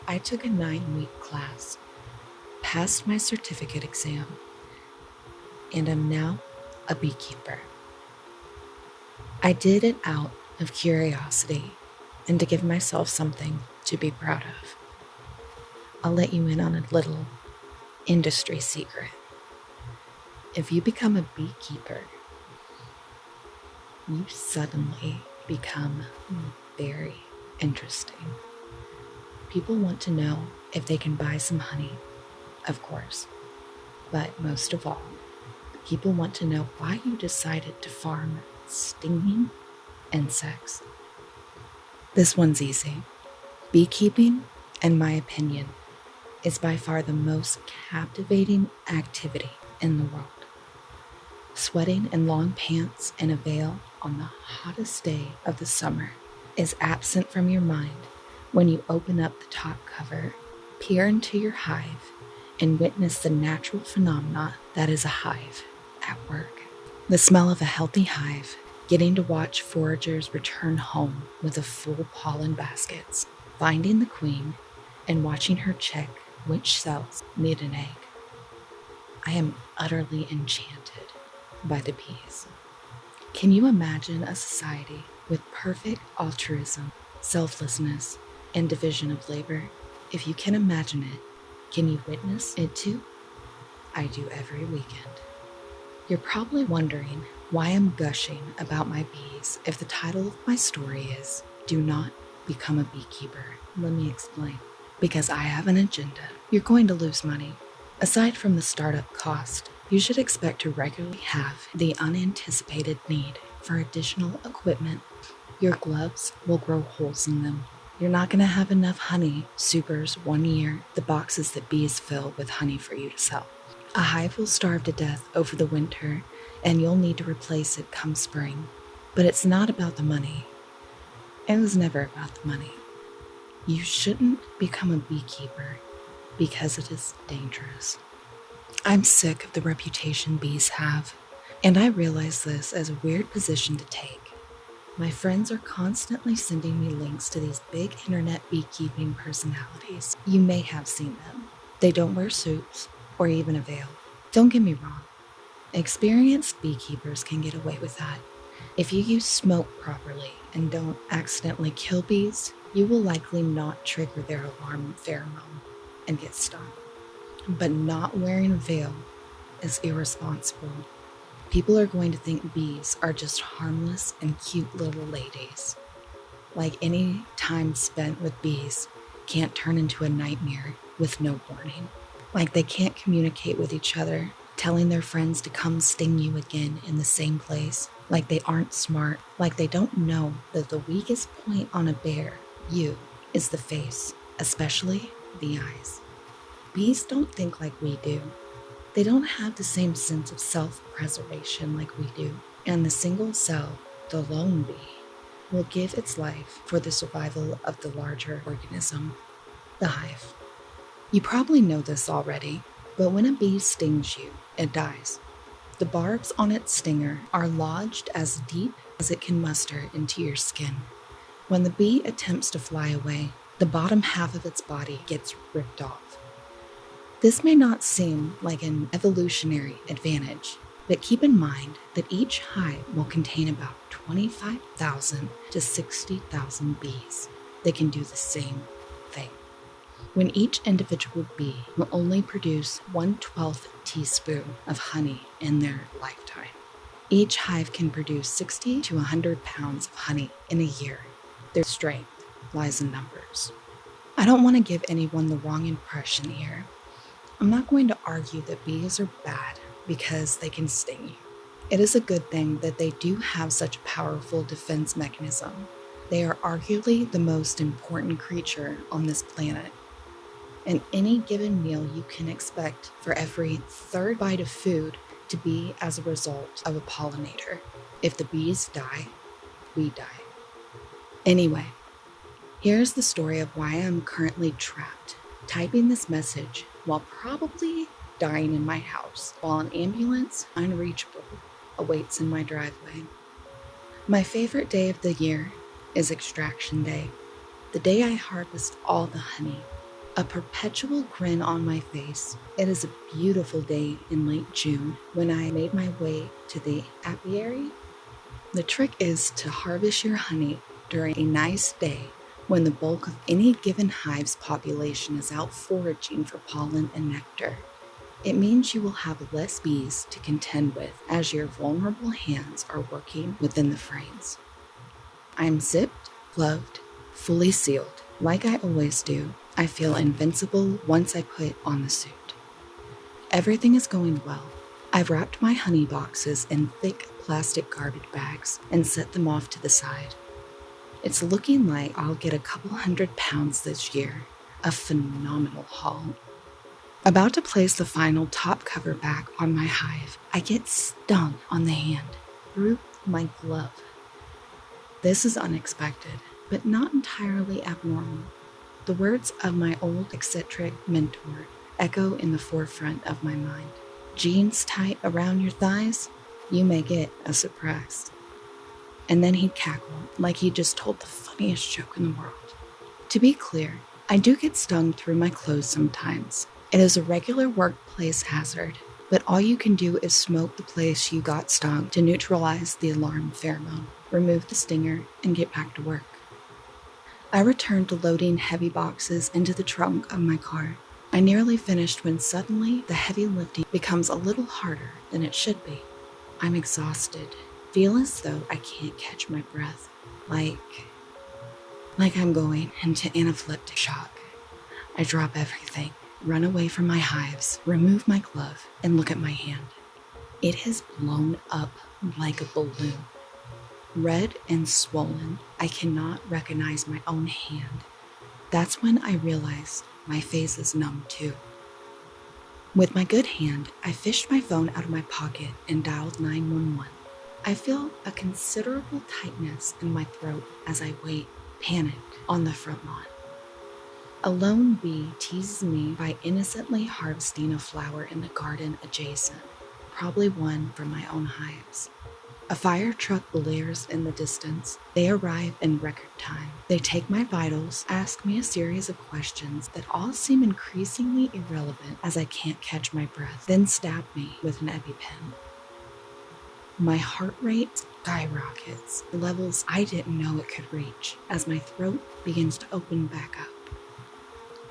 I took a 9-week class, passed my certificate exam, and am now a beekeeper. I did it out of curiosity and to give myself something to be proud of. I'll let you in on a little industry secret. If you become a beekeeper, you suddenly become very interesting. People want to know if they can buy some honey, of course, but most of all, people want to know why you decided to farm stinging insects. This one's easy. Beekeeping, in my opinion, is by far the most captivating activity in the world. Sweating in long pants and a veil on the hottest day of the summer is absent from your mind when you open up the top cover, peer into your hive, and witness the natural phenomena that is a hive at work. The smell of a healthy hive, getting to watch foragers return home with the full pollen baskets, finding the queen, and watching her check which cells need an egg. I am utterly enchanted by the bees. Can you imagine a society with perfect altruism, selflessness, and division of labor? If you can imagine it, can you witness it too? I do every weekend. You're probably wondering why I'm gushing about my bees if the title of my story is Do Not Become a Beekeeper. Let me explain. Because I have an agenda. You're going to lose money. Aside from the startup cost, you should expect to regularly have the unanticipated need for additional equipment. Your gloves will grow holes in them. You're not going to have enough honey supers 1 year, the boxes that bees fill with honey for you to sell. A hive will starve to death over the winter, and you'll need to replace it come spring. But it's not about the money. It was never about the money. You shouldn't become a beekeeper because it is dangerous. I'm sick of the reputation bees have, and I realize this as a weird position to take. My friends are constantly sending me links to these big internet beekeeping personalities. You may have seen them. They don't wear suits or even a veil. Don't get me wrong. Experienced beekeepers can get away with that. If you use smoke properly and don't accidentally kill bees, you will likely not trigger their alarm pheromone and get stung. But not wearing a veil is irresponsible. People are going to think bees are just harmless and cute little ladies. Like any time spent with bees can't turn into a nightmare with no warning. Like they can't communicate with each other, telling their friends to come sting you again in the same place. Like they aren't smart. Like they don't know that the weakest point on a bear, you, is the face, especially the eyes. Bees don't think like we do. They don't have the same sense of self-preservation like we do. And the single cell, the lone bee, will give its life for the survival of the larger organism, the hive. You probably know this already, but when a bee stings you, it dies. The barbs on its stinger are lodged as deep as it can muster into your skin. When the bee attempts to fly away, the bottom half of its body gets ripped off. This may not seem like an evolutionary advantage, but keep in mind that each hive will contain about 25,000 to 60,000 bees that can do the same thing. When each individual bee will only produce 1/12 teaspoon of honey in their lifetime. Each hive can produce 60 to 100 pounds of honey in a year. Their strength lies in numbers. I don't want to give anyone the wrong impression here. I'm not going to argue that bees are bad because they can sting you. It is a good thing that they do have such a powerful defense mechanism. They are arguably the most important creature on this planet. In any given meal, you can expect for every third bite of food to be as a result of a pollinator. If the bees die, we die. Anyway, here's the story of why I'm currently trapped, typing this message while probably dying in my house, while an ambulance, unreachable, awaits in my driveway. My favorite day of the year is extraction day, the day I harvest all the honey. a perpetual grin on my face. It is a beautiful day in late June when I made my way to the apiary. The trick is to harvest your honey during a nice day when the bulk of any given hive's population is out foraging for pollen and nectar. It means you will have less bees to contend with as your vulnerable hands are working within the frames. I'm zipped, gloved, fully sealed. Like I always do, I feel invincible once I put on the suit. Everything is going well. I've wrapped my honey boxes in thick plastic garbage bags and set them off to the side. It's looking like I'll get a couple 100 pounds this year, a phenomenal haul. About to place the final top cover back on my hive, I get stung on the hand, through my glove. This is unexpected, but not entirely abnormal. The words of my old eccentric mentor echo in the forefront of my mind. Jeans tight around your thighs, you may get a surprise. And then he'd cackle like he just told the funniest joke in the world. To be clear, I do get stung through my clothes sometimes. It is a regular workplace hazard, but all you can do is smoke the place you got stung to neutralize the alarm pheromone, remove the stinger, and get back to work. I returned to loading heavy boxes into the trunk of my car. I nearly finished when suddenly the heavy lifting becomes a little harder than it should be. I'm exhausted, feel as though I can't catch my breath, like I'm going into anaphylactic shock. I drop everything, run away from my hives, remove my glove, and look at my hand. It has blown up like a balloon. Red and swollen, I cannot recognize my own hand. That's when I realized my face is numb too. With my good hand, I fished my phone out of my pocket and dialed 911. I feel a considerable tightness in my throat as I wait, panicked, on the front lawn. A lone bee teases me by innocently harvesting a flower in the garden adjacent, probably one from my own hives. A fire truck blares in the distance. They arrive in record time. They take my vitals, ask me a series of questions that all seem increasingly irrelevant as I can't catch my breath, then stab me with an EpiPen. My heart rate skyrockets, levels I didn't know it could reach, as my throat begins to open back up.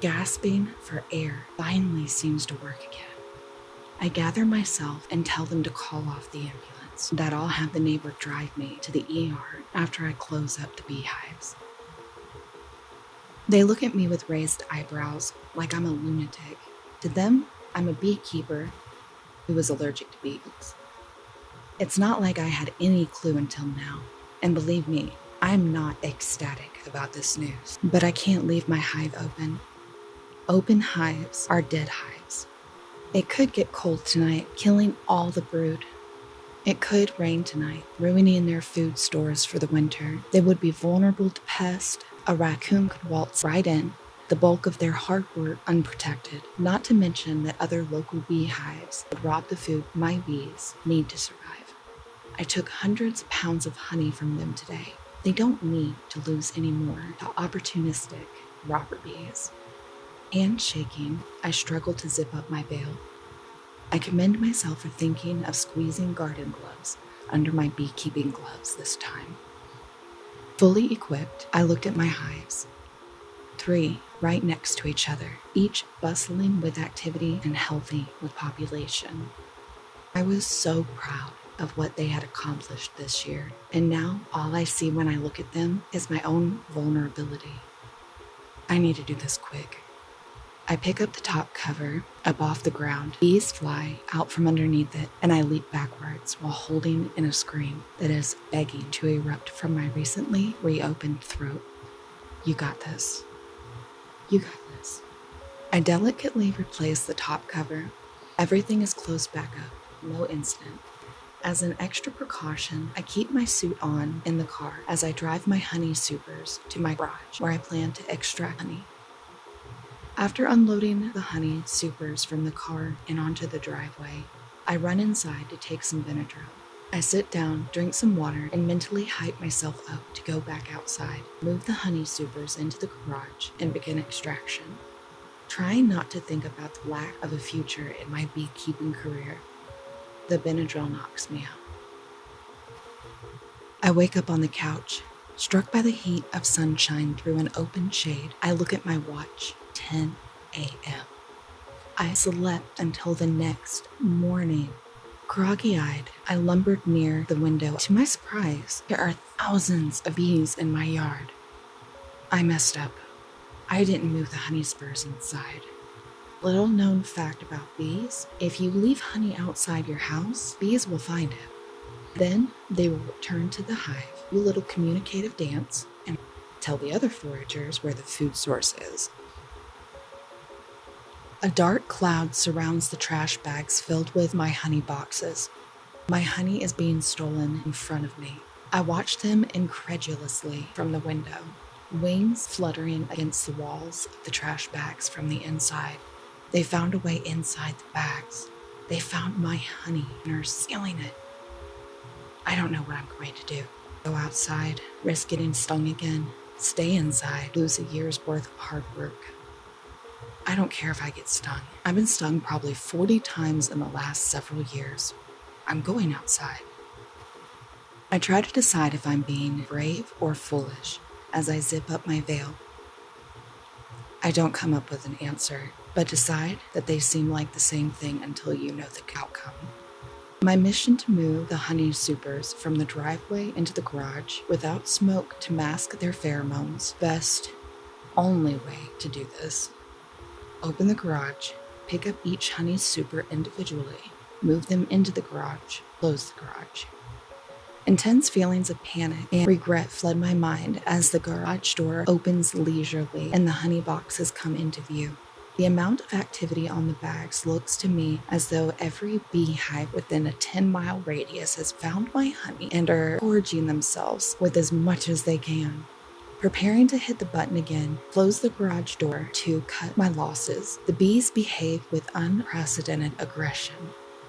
Gasping for air finally seems to work again. I gather myself and tell them to call off the ambulance, that I'll have the neighbor drive me to the ER after I close up the beehives. They look at me with raised eyebrows like I'm a lunatic. To them, I'm a beekeeper who is allergic to bees. It's not like I had any clue until now, and believe me, I'm not ecstatic about this news, but I can't leave my hive open. Open hives are dead hives. It could get cold tonight, killing all the brood. It could rain tonight, ruining their food stores for the winter. They would be vulnerable to pests. A raccoon could waltz right in, the bulk of their hard work unprotected, not to mention that other local beehives would rob the food my bees need to survive. I took hundreds of pounds of honey from them today. They don't need to lose any more to opportunistic robber bees. Hand shaking, I struggle to zip up my veil. I commend myself for thinking of squeezing garden gloves under my beekeeping gloves this time. Fully equipped, I looked at my hives. 3 right next to each other, each bustling with activity and healthy with population. I was so proud of what they had accomplished this year, and now all I see when I look at them is my own vulnerability. I need to do this quick. I pick up the top cover up off the ground. Bees fly out from underneath it, and I leap backwards while holding in a scream that is begging to erupt from my recently reopened throat. You got this. You got this. I delicately replace the top cover. Everything is closed back up. No incident. As an extra precaution, I keep my suit on in the car as I drive my honey supers to my garage where I plan to extract honey. After unloading the honey supers from the car and onto the driveway, I run inside to take some Benadryl. I sit down, drink some water, and mentally hype myself up to go back outside, move the honey supers into the garage, and begin extraction. trying not to think about the lack of a future in my beekeeping career. The Benadryl knocks me out. I wake up on the couch, struck by the heat of sunshine through an open shade. I look at my watch, 10 a.m. I slept until the next morning. Groggy-eyed, I lumbered near the window. To my surprise, there are thousands of bees in my yard. I messed up. I didn't move the honey spurs inside. Little known fact about bees, if you leave honey outside your house, bees will find it. Then they will return to the hive, do a little communicative dance, and tell the other foragers where the food source is. A dark cloud surrounds the trash bags filled with my honey boxes. My honey is being stolen in front of me. I watch them incredulously from the window, wings fluttering against the walls of the trash bags from the inside. They found a way inside the bags. They found my honey and are stealing it. I don't know what I'm going to do. Go outside, risk getting stung again, stay inside, lose a year's worth of hard work. I don't care if I get stung. I've been stung probably 40 times in the last several years. I'm going outside. I try to decide if I'm being brave or foolish as I zip up my veil. I don't come up with an answer, but decide that they seem like the same thing until you know the outcome. My mission to move the honey supers from the driveway into the garage without smoke to mask their pheromones. Best, only way to do this. Open the garage, pick up each honey super individually, move them into the garage, close the garage. Intense feelings of panic and regret flood my mind as the garage door opens leisurely and the honey boxes come into view. The amount of activity on the bags looks to me as though every beehive within a 10-mile radius has found my honey and are gorging themselves with as much as they can. Preparing to hit the button again, close the garage door to cut my losses, the bees behave with unprecedented aggression.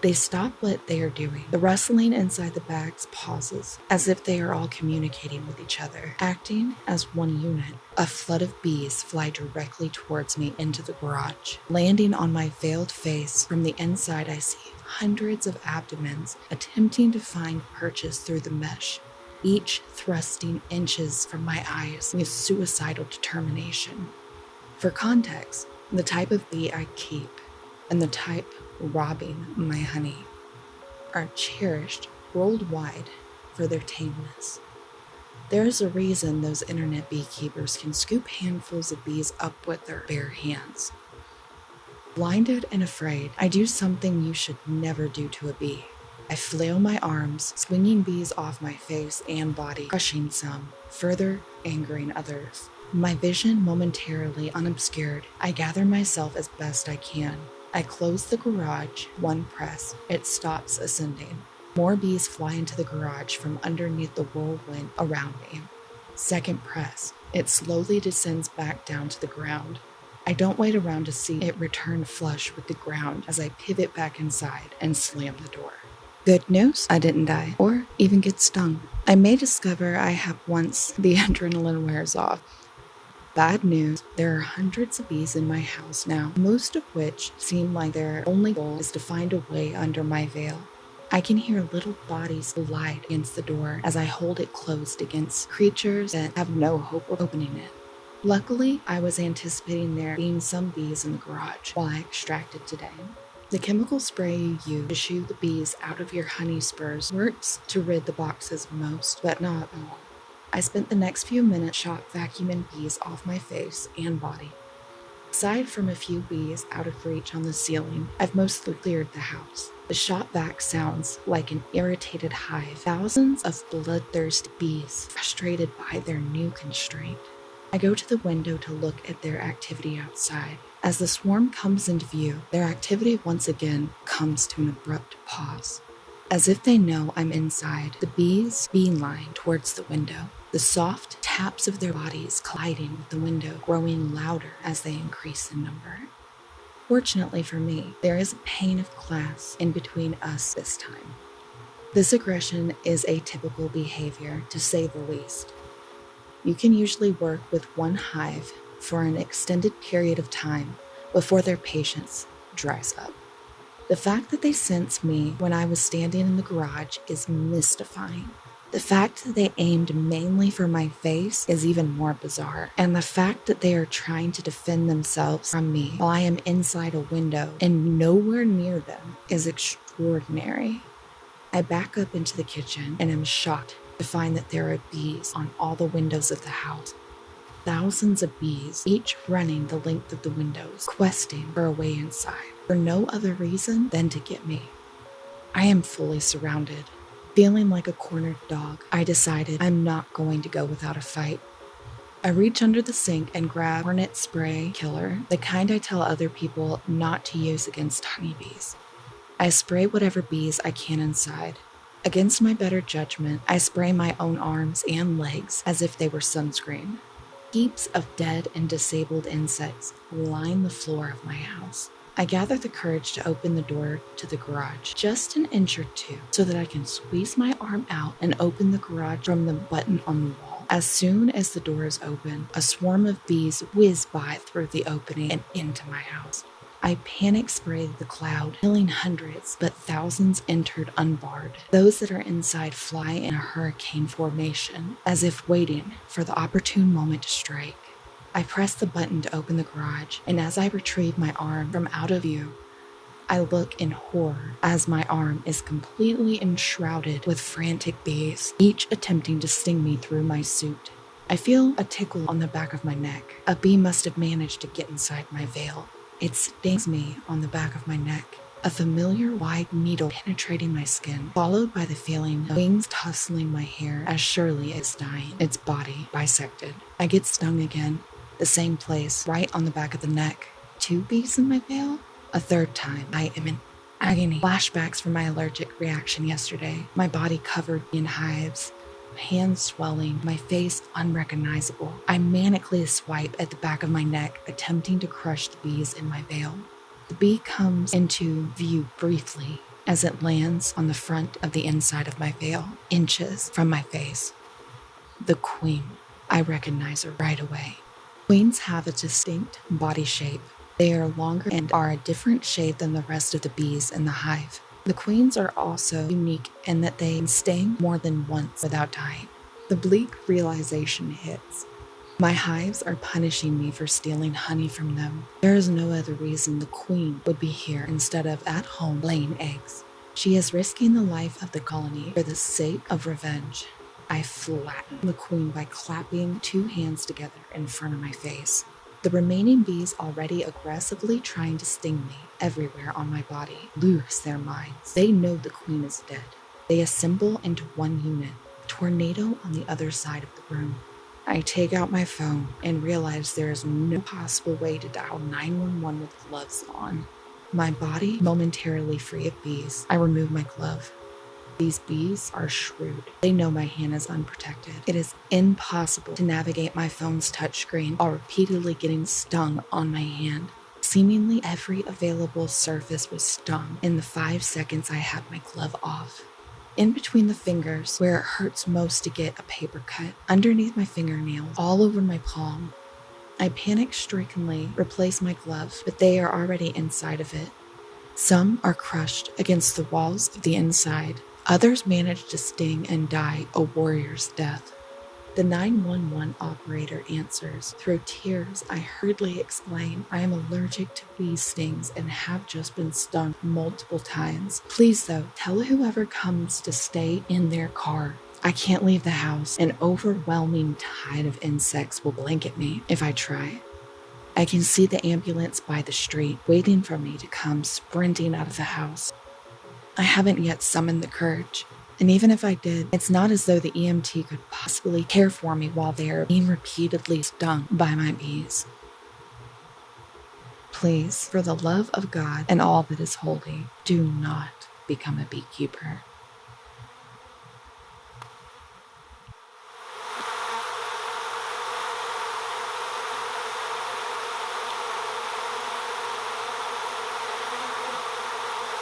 They stop what they are doing. The rustling inside the bags pauses, as if they are all communicating with each other, acting as one unit. A flood of bees fly directly towards me into the garage. Landing on my veiled face, from the inside I see hundreds of abdomens attempting to find purchase through the mesh, each thrusting inches from my eyes with suicidal determination. For context, the type of bee I keep and the type robbing my honey are cherished worldwide for their tameness. There is a reason those internet beekeepers can scoop handfuls of bees up with their bare hands. Blinded and afraid, I do something you should never do to a bee. I flail my arms, swinging bees off my face and body, crushing some, further angering others. My vision momentarily unobscured, I gather myself as best I can. I close the garage, one press, it stops ascending. More bees fly into the garage from underneath the whirlwind around me. Second press, it slowly descends back down to the ground. I don't wait around to see it return flush with the ground as I pivot back inside and slam the door. Good news, I didn't die, or even get stung. I may discover I have once the adrenaline wears off. Bad news, there are hundreds of bees in my house now, most of which seem like their only goal is to find a way under my veil. I can hear little bodies collide against the door as I hold it closed against creatures that have no hope of opening it. Luckily, I was anticipating there being some bees in the garage while I extracted today. The chemical spray you use to shoo the bees out of your honey spurs works to rid the boxes of most, but not all. I spent the next few minutes shot vacuuming bees off my face and body. Aside from a few bees out of reach on the ceiling, I've mostly cleared the house. The shot vac sounds like an irritated hive, thousands of bloodthirsty bees frustrated by their new constraint. I go to the window to look at their activity outside. As the swarm comes into view, their activity once again comes to an abrupt pause. As if they know I'm inside, the bees beeline towards the window, the soft taps of their bodies colliding with the window growing louder as they increase in number. Fortunately for me, there is a pane of glass in between us this time. This aggression is atypical behavior, to say the least. You can usually work with one hive for an extended period of time before their patience dries up. The fact that they sensed me when I was standing in the garage is mystifying. The fact that they aimed mainly for my face is even more bizarre. And the fact that they are trying to defend themselves from me while I am inside a window and nowhere near them is extraordinary. I back up into the kitchen and am shocked to find that there are bees on all the windows of the house. Thousands of bees, each running the length of the windows, questing for a way inside, for no other reason than to get me. I am fully surrounded. Feeling like a cornered dog, I decided I'm not going to go without a fight. I reach under the sink and grab hornet spray killer, the kind I tell other people not to use against honeybees. I spray whatever bees I can inside. Against my better judgment, I spray my own arms and legs as if they were sunscreen. Heaps of dead and disabled insects line the floor of my house. I gather the courage to open the door to the garage just an inch or two so that I can squeeze my arm out and open the garage from the button on the wall. As soon as the door is open, a swarm of bees whiz by through the opening and into my house. I panic sprayed the cloud, killing hundreds, but thousands entered unbarred. Those that are inside fly in a hurricane formation, as if waiting for the opportune moment to strike. I press the button to open the garage, and as I retrieve my arm from out of view, I look in horror as my arm is completely enshrouded with frantic bees, each attempting to sting me through my suit. I feel a tickle on the back of my neck. A bee must have managed to get inside my veil. It stings me on the back of my neck, a familiar wide needle penetrating my skin, followed by the feeling of wings tussling my hair as Shirley is dying, its body bisected. I get stung again, the same place, right on the back of the neck. 2 bees in my veil? A third time, I am in agony. Flashbacks from my allergic reaction yesterday, my body covered in hives. Hands swelling, my face unrecognizable. I manically swipe at the back of my neck, attempting to crush the bees in my veil. The bee comes into view briefly as it lands on the front of the inside of my veil, inches from my face. The queen. I recognize her right away. Queens have a distinct body shape. They are longer and are a different shade than the rest of the bees in the hive. The queens are also unique in that they can sting more than once without dying. The bleak realization hits. My hives are punishing me for stealing honey from them. There is no other reason the queen would be here instead of at home laying eggs. She is risking the life of the colony for the sake of revenge. I flatten the queen by clapping 2 hands together in front of my face. The remaining bees, already aggressively trying to sting me everywhere on my body, lose their minds. They know the queen is dead. They assemble into one unit, a tornado on the other side of the room. I take out my phone and realize there is no possible way to dial 911 with gloves on. My body momentarily free of bees, I remove my glove. These bees are shrewd. They know my hand is unprotected. It is impossible to navigate my phone's touchscreen while repeatedly getting stung on my hand. Seemingly every available surface was stung in the 5 seconds I had my glove off. In between the fingers, where it hurts most to get a paper cut, underneath my fingernails, all over my palm. I panic-strikenly replace my glove, but they are already inside of it. Some are crushed against the walls of the inside. Others manage to sting and die a warrior's death. The 911 operator answers. Through tears, I hurriedly explain I am allergic to bee stings and have just been stung multiple times. Please, though, tell whoever comes to stay in their car. I can't leave the house. An overwhelming tide of insects will blanket me if I try. I can see the ambulance by the street, waiting for me to come sprinting out of the house. I haven't yet summoned the courage, and even if I did, it's not as though the EMT could possibly care for me while they are being repeatedly stung by my bees. Please, for the love of God and all that is holy, do not become a beekeeper.